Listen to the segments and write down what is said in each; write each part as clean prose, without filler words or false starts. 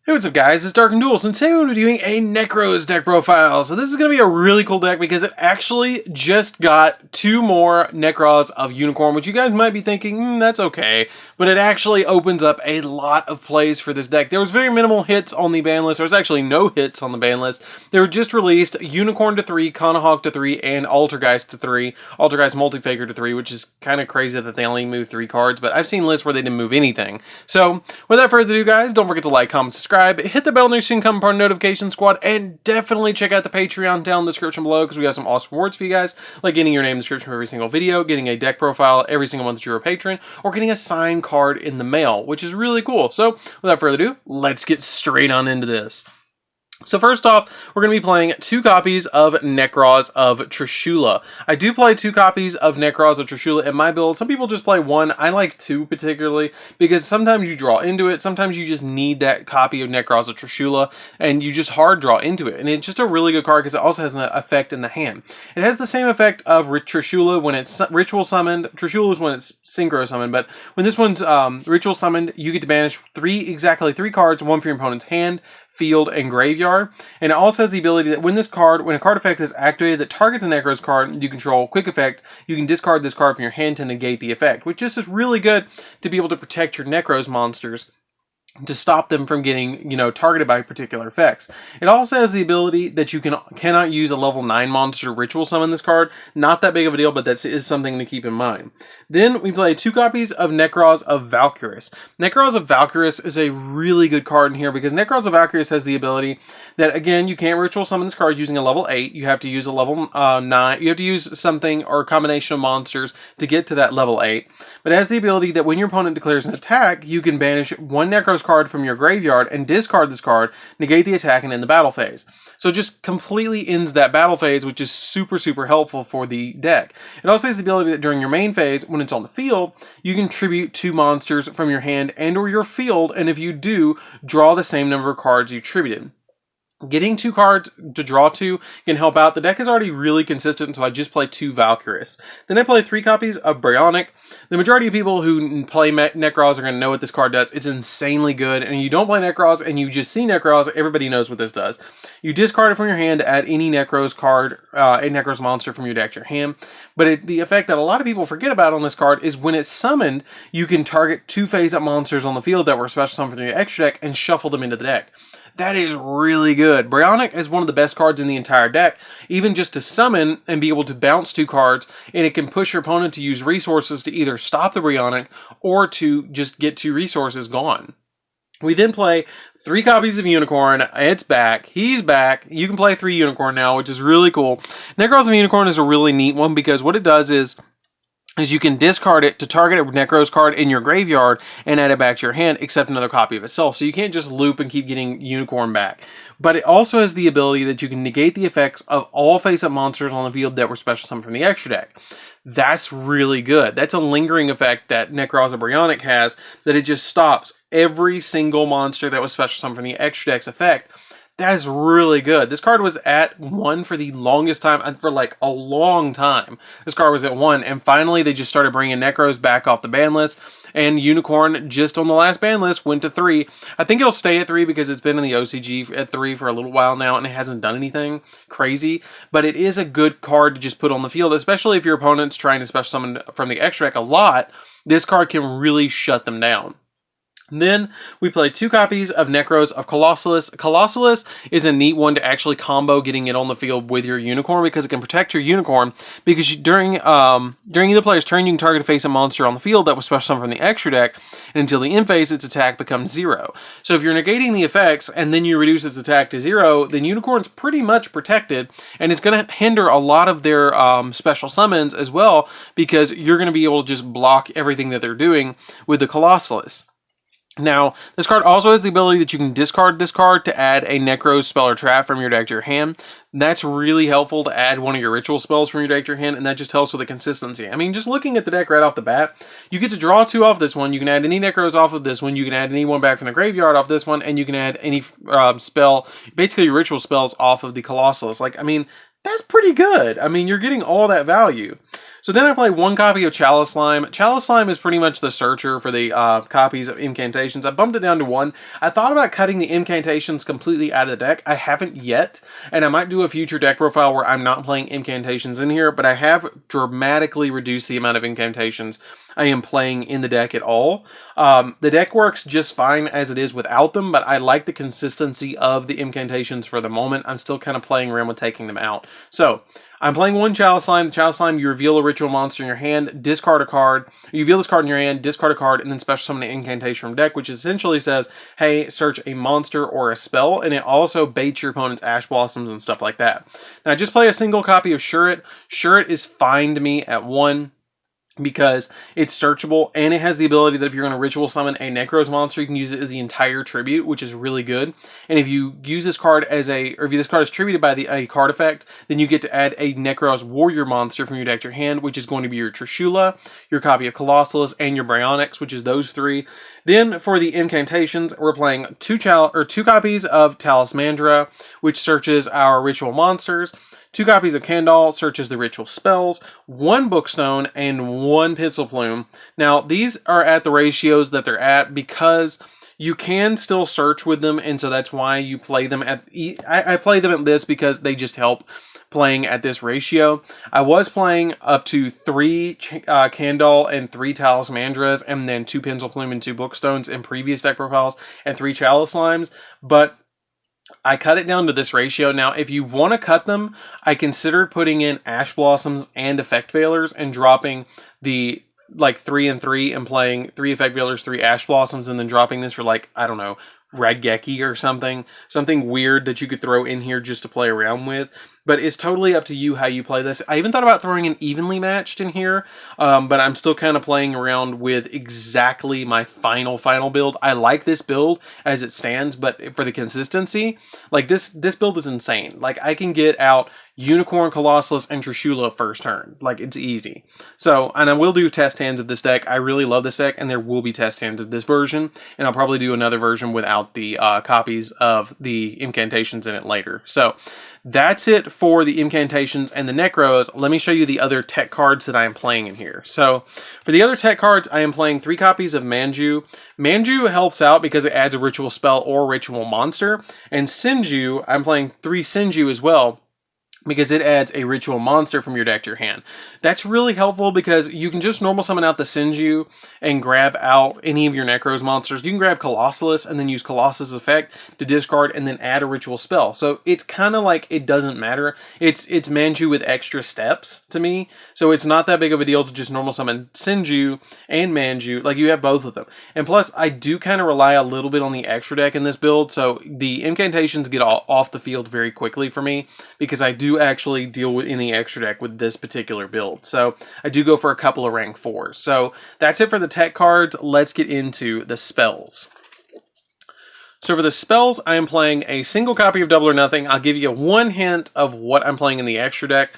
Hey, what's up guys, it's DarkArmedDuelist, and today we're doing a Necroz deck profile. So this is going to be a really cool deck because it actually just got 2 more Necroz of Unicorn, which you guys might be thinking, that's okay. But it actually opens up a lot of plays for this deck. There was very minimal hits on the ban list. There was actually no hits on the ban list. They were just released Unicorn to 3, Kanahawk to 3, and Altergeist to 3. Altergeist Multifaker to 3, which is kind of crazy that they only moved 3 cards, but I've seen lists where they didn't move anything. So without further ado guys, don't forget to like, comment, subscribe. Hit the bell notification, become part of the notification squad, and definitely check out the Patreon down in the description below because we got some awesome rewards for you guys, like getting your name in the description for every single video, getting a deck profile every single month that you're a patron, or getting a signed card in the mail, which is really cool. So without further ado, let's get straight on into this. So first off, we're going to be playing 2 copies of Necroz of Trishula. I do play 2 copies of Necroz of Trishula in my build. Some people just play 1. I like 2 particularly because sometimes you draw into it. Sometimes you just need that copy of Necroz of Trishula and you just hard draw into it. And it's just a really good card because it also has an effect in the hand. It has the same effect of Trishula when it's ritual summoned. Trishula is when it's synchro summoned, but when this one's ritual summoned, you get to banish exactly 3 cards, 1 from your opponent's hand, field, and graveyard. And it also has the ability that when a card effect is activated that targets a Necroz card you control, quick effect, you can discard this card from your hand to negate the effect, which just is really good to be able to protect your Necroz monsters, to stop them from getting, targeted by particular effects. It also has the ability that you cannot use a level 9 monster to ritual summon this card. Not that big of a deal, but that is something to keep in mind. Then we play 2 copies of Necroz of Valkyrius. Necroz of Valkyrius is a really good card in here because Necroz of Valkyrius has the ability that, again, you can't ritual summon this card using a level 8. You have to use a level 9. You have to use something or a combination of monsters to get to that level 8. But it has the ability that when your opponent declares an attack, you can banish 1 Necroz card from your graveyard and discard this card, negate the attack, and end the battle phase. So it just completely ends that battle phase, which is super, super helpful for the deck. It also has the ability that during your main phase, when it's on the field, you can tribute 2 monsters from your hand and or your field, and if you do, draw the same number of cards you tributed. Getting 2 cards to draw 2 can help out. The deck is already really consistent, so I just play 2 Valkyrius. Then I play 3 copies of Braxton. The majority of people who play Necroz are going to know what this card does. It's insanely good, and you don't play Necroz and you just see Necroz, everybody knows what this does. You discard it from your hand to add any Necroz card, a Necroz monster from your deck to your hand. But the effect that a lot of people forget about on this card is when it's summoned, you can target 2 face-up monsters on the field that were special summoned from your extra deck and shuffle them into the deck. That is really good. Braxton is one of the best cards in the entire deck, even just to summon and be able to bounce 2 cards, and it can push your opponent to use resources to either stop the Braxton or to just get 2 resources gone. We then play 3 copies of Unicorn. It's back. He's back. You can play 3 Unicorn now, which is really cool. Necroz of Unicorn is a really neat one because what it does is you can discard it to target a Necroz card in your graveyard and add it back to your hand, except another copy of itself. So you can't just loop and keep getting Unicorn back. But it also has the ability that you can negate the effects of all face-up monsters on the field that were special summoned from the extra deck. That's really good. That's a lingering effect that Necroz of Braxton has, that it just stops every single monster that was special summoned from the extra deck's effect. That is really good. This card was at 1 for the longest time, for like a long time. This card was at 1, and finally they just started bringing Necroz back off the ban list, and Unicorn, just on the last ban list, went to 3. I think it'll stay at 3 because it's been in the OCG at 3 for a little while now, and it hasn't done anything crazy, but it is a good card to just put on the field, especially if your opponent's trying to special summon from the extra deck a lot. This card can really shut them down. Then we play 2 copies of Necroz of Colossalus. Colossalus is a neat one to actually combo getting it on the field with your Unicorn because it can protect your Unicorn because during either player's turn you can target a face-up monster on the field that was special summoned from the extra deck, and until the end phase its attack becomes 0. So if you're negating the effects and then you reduce its attack to 0, then Unicorn's pretty much protected, and it's going to hinder a lot of their special summons as well because you're going to be able to just block everything that they're doing with the Colossalus. Now, this card also has the ability that you can discard this card to add a Necroz spell or trap from your deck to your hand. That's really helpful to add one of your ritual spells from your deck to your hand, and that just helps with the consistency. I mean, just looking at the deck right off the bat, you get to draw 2 off this one, you can add any Necroz off of this one, you can add any one back from the graveyard off this one, and you can add any spell, basically your ritual spells off of the Colossalus. Like, I mean, that's pretty good. I mean, you're getting all that value. So then I play one copy of Chalice Slime. Chalice Slime is pretty much the searcher for the copies of Incantations. I bumped it down to 1. I thought about cutting the Incantations completely out of the deck. I haven't yet, and I might do a future deck profile where I'm not playing Incantations in here, but I have dramatically reduced the amount of Incantations I am playing in the deck at all. The deck works just fine as it is without them, but I like the consistency of the Incantations for the moment. I'm still kind of playing around with taking them out. So, I'm playing one Chalice Slime. The Chalice Slime, you reveal a ritual monster in your hand, discard a card. You reveal this card in your hand, discard a card, and then special summon an incantation from deck, which essentially says, hey, search a monster or a spell, and it also baits your opponent's Ash Blossoms and stuff like that. Now, I just play a single copy of Shuret. Shuret is fine to me at 1. Because it's searchable, and it has the ability that if you're going to ritual summon a Necroz monster, you can use it as the entire tribute, which is really good. And if you use this card as if this card is tributed by a card effect, then you get to add a Necroz warrior monster from your deck to your hand, which is going to be your Trishula, your copy of Colossalus, and your Bryonyx, which is those 3. Then for the Incantations, we're playing 2 copies of Talismandra, which searches our ritual monsters. 2 copies of Kandal, searches the ritual spells, 1 Bookstone, and 1 Pencil Plume. Now, these are at the ratios that they're at because you can still search with them, and so that's why you play them at... I play them at this because they just help playing at this ratio. I was playing up to 3 Kandal and 3 Talismandras, and then 2 Pencil Plume and 2 Bookstones in previous deck profiles, and 3 Chalice Slimes, but I cut it down to this ratio. Now, if you want to cut them, I considered putting in Ash Blossoms and Effect Veilers and dropping the 3 and 3 and playing 3 Effect Veilers, 3 Ash Blossoms, and then dropping this for I don't know, Raigeki or something weird that you could throw in here just to play around with. But it's totally up to you how you play this. I even thought about throwing an evenly matched in here, but I'm still kind of playing around with exactly my final build. I like this build as it stands, but for the consistency, this build is insane. I can get out Unicorn, Colossalus, and Trishula first turn. It's easy. So, and I will do test hands of this deck. I really love this deck, and there will be test hands of this version, and I'll probably do another version without the copies of the Incantations in it later. So, that's it for the Incantations and the Necroz. Let me show you the other tech cards that I am playing in here. So, for the other tech cards, I am playing 3 copies of Manju. Manju helps out because it adds a ritual spell or ritual monster. And Sinju, I'm playing 3 Sinju as well, because it adds a ritual monster from your deck to your hand. That's really helpful because you can just normal summon out the Sinju and grab out any of your Necroz monsters. You can grab Colossalus and then use Colossus' effect to discard and then add a ritual spell. So it's kind of like it doesn't matter. It's Manju with extra steps to me. So it's not that big of a deal to just normal summon Sinju and Manju. You have both of them. And plus, I do kind of rely a little bit on the extra deck in this build. So the Incantations get off the field very quickly for me because I do actually deal with in the extra deck with this particular build. So I do go for a couple of rank 4s. So that's it for the tech cards. Let's get into the spells. So for the spells, I am playing a single copy of Double or Nothing. I'll give you 1 hint of what I'm playing in the extra deck.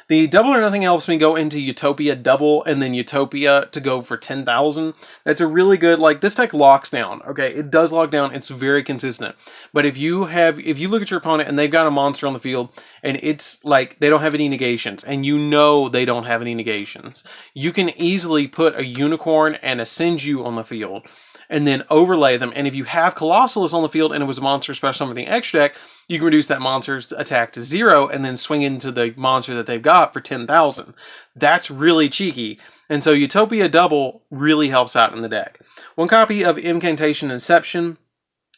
The Double or Nothing helps me go into Utopia double and then Utopia to go for 10,000. That's a really good, this deck locks down, okay? It does lock down. It's very consistent. But if you look at your opponent and they've got a monster on the field and it's they don't have any negations and you know they don't have any negations, you can easily put a Unicorn and a Sinju on the field and then overlay them. And if you have Colossalus on the field and it was a monster special summon the extra deck, you can reduce that monster's attack to 0 and then swing into the monster that they've got for 10,000. That's really cheeky. And so Utopia double really helps out in the deck. 1 copy of Incantation Inception.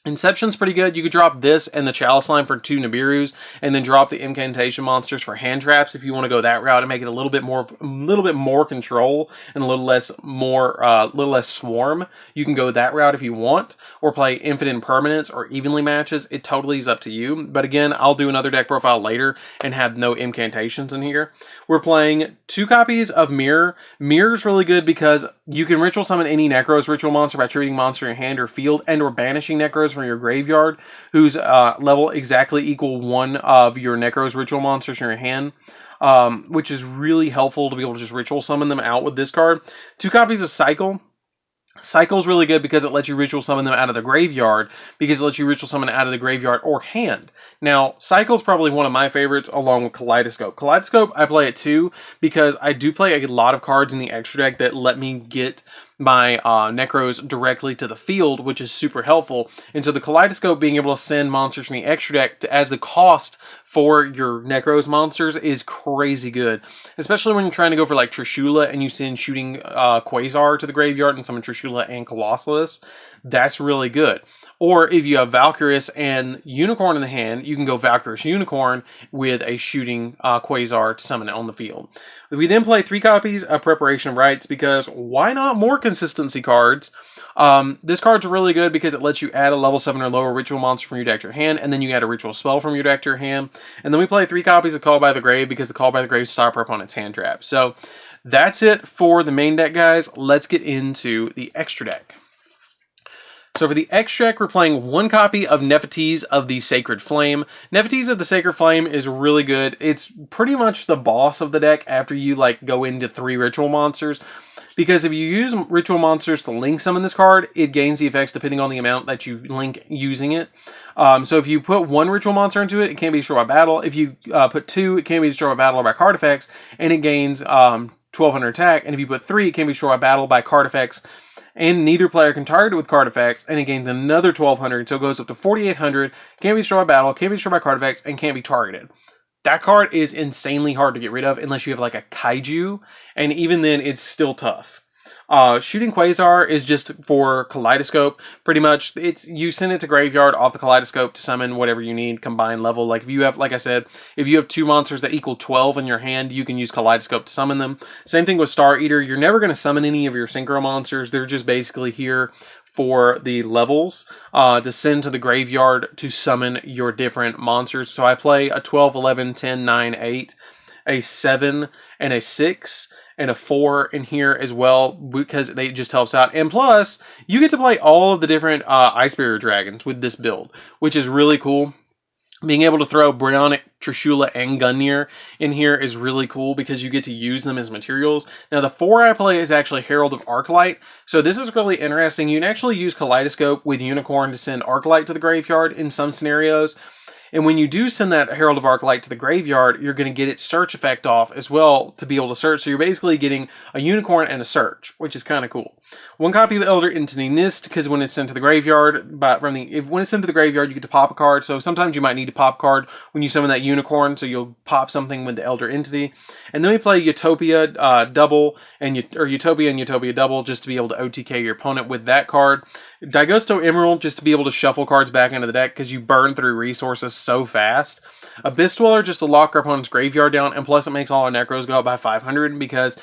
Inception's pretty good. You could drop this and the Chalice Slime for 2 Nibirus, and then drop the Incantation monsters for hand traps if you want to go that route and make it a little bit more control and a little less swarm. You can go that route if you want, or play Infinite Impermanence or evenly matches. It totally is up to you. But again, I'll do another deck profile later and have no Incantations in here. We're playing 2 copies of Mirror. Mirror's really good because you can ritual summon any Necroz ritual monster by treating monster in your hand or field and or banishing Necroz from your graveyard, whose level exactly equal 1 of your Necroz ritual monsters in your hand, which is really helpful to be able to just ritual summon them out with this card. 2 copies of Cycle. Cycle's really good because it lets you ritual summon them out of the graveyard, because it lets you ritual summon out of the graveyard or hand. Now, Cycle's probably one of my favorites along with Kaleidoscope. Kaleidoscope, I play it too because I do play a lot of cards in the extra deck that let me get my Necroz directly to the field, which is super helpful. And so the Kaleidoscope, being able to send monsters from the extra deck as the cost for your Necroz monsters, is crazy good. Especially when you're trying to go for like Trishula and you send shooting Quasar to the graveyard and summon Trishula and Colossus. That's really good. Or if you have Valkyrius and Unicorn in the hand, you can go Valkyrius Unicorn with a shooting Quasar to summon it on the field. We then play 3 copies of Preparation of Rites because why not more consistency cards? This card's really good because it lets you add a level 7 or lower ritual monster from your deck to your hand, and then you add a ritual spell from your deck to your hand. And then we play 3 copies of Call by the Grave because the Call by the Grave stop our opponent's hand trap. So that's it for the main deck, guys. Let's get into the extra deck. So for the extra deck, we're playing 1 copy of Nephites of the Sacred Flame. Nephites of the Sacred Flame is really good. It's pretty much the boss of the deck after you like go into 3 ritual monsters. Because if you use ritual monsters to link summon this card, it gains the effects depending on the amount that you link using it. So if you put 1 ritual monster into it, it can't be destroyed by battle. If you put 2, it can't be destroyed by battle or by card effects, and it gains 1200 attack. And if you put 3, it can't be destroyed by battle by card effects, and neither player can target it with card effects, and it gains another 1200, so it goes up to 4800, can't be destroyed by battle, can't be destroyed by card effects, and can't be targeted. That card is insanely hard to get rid of unless you have like a Kaiju, and even then it's still tough. Shooting Quasar is just for Kaleidoscope. Pretty much, you send it to graveyard off the Kaleidoscope to summon whatever you need, combined level. Like if you have, like I said, if you have 2 monsters that equal 12 in your hand, you can use Kaleidoscope to summon them. Same thing with Star Eater. You're never going to summon any of your Synchro monsters. They're just basically here for the levels to send to the graveyard to summon your different monsters. So I play a 12, 11, 10, 9, 8, a 7, and a 6. And a 4 in here as well, because it just helps out. And plus, you get to play all of the different Ice Barrier Dragons with this build, which is really cool. Being able to throw Bryonic, Trishula, and Gungnir in here is really cool because you get to use them as materials. Now, the 4 I play is actually Herald of Arclight, so this is really interesting. You can actually use Kaleidoscope with Unicorn to send Arclight to the graveyard in some scenarios. And when you do send that Herald of Arclight to the graveyard, you're going to get its search effect off as well to be able to search. So you're basically getting a Unicorn and a search, which is kind of cool. 1 copy of Elder Entity Nist, because when it's sent to the graveyard, when it's sent to the graveyard, you get to pop a card. So sometimes you might need to pop a card when you summon that Unicorn, so you'll pop something with the Elder Entity. And then we play Utopia double, or Utopia and Utopia double, just to be able to OTK your opponent with that card. Daigusto Emerald, just to be able to shuffle cards back into the deck, because you burn through resources so fast. Abyss Dweller, just to lock our opponent's graveyard down, and plus it makes all our Necros go up by 500, because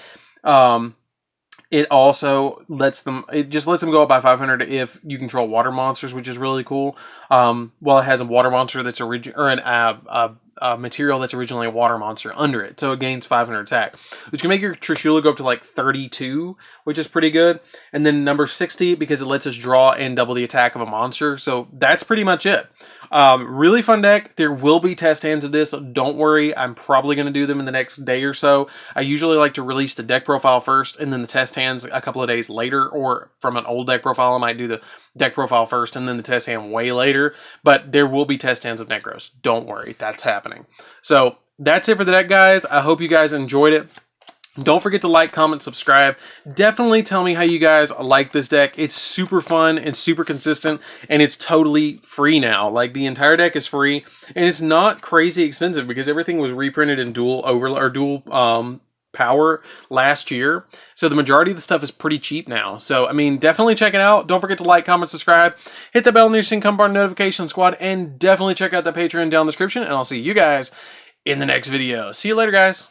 it also lets them go up by 500 if you control water monsters, which is really cool. Well, it has a water monster that's a material that's originally a water monster under it, so it gains 500 attack, which can make your Trishula go up to like 32, which is pretty good. And then number 60, because it lets us draw and double the attack of a monster. So that's pretty much it. Really fun deck. There will be test hands of this, so don't worry. I'm probably going to do them in the next day or so. I usually like to release the deck profile first and then the test hands a couple of days later, or from an old deck profile I might do the deck profile first and then the test hand way later. But there will be test hands of Necros. Don't worry, that's happening. So that's it for the deck, guys. I hope you guys enjoyed it. Don't forget to like, comment, subscribe. Definitely tell me how you guys like this deck. It's super fun and super consistent, and it's totally free now. Like, the entire deck is free, and it's not crazy expensive because everything was reprinted in dual power last year. So the majority of the stuff is pretty cheap now. So, I mean, definitely check it out. Don't forget to like, comment, subscribe. Hit the bell near so you can come part of the notification squad, and definitely check out the Patreon down in the description, and I'll see you guys in the next video. See you later, guys.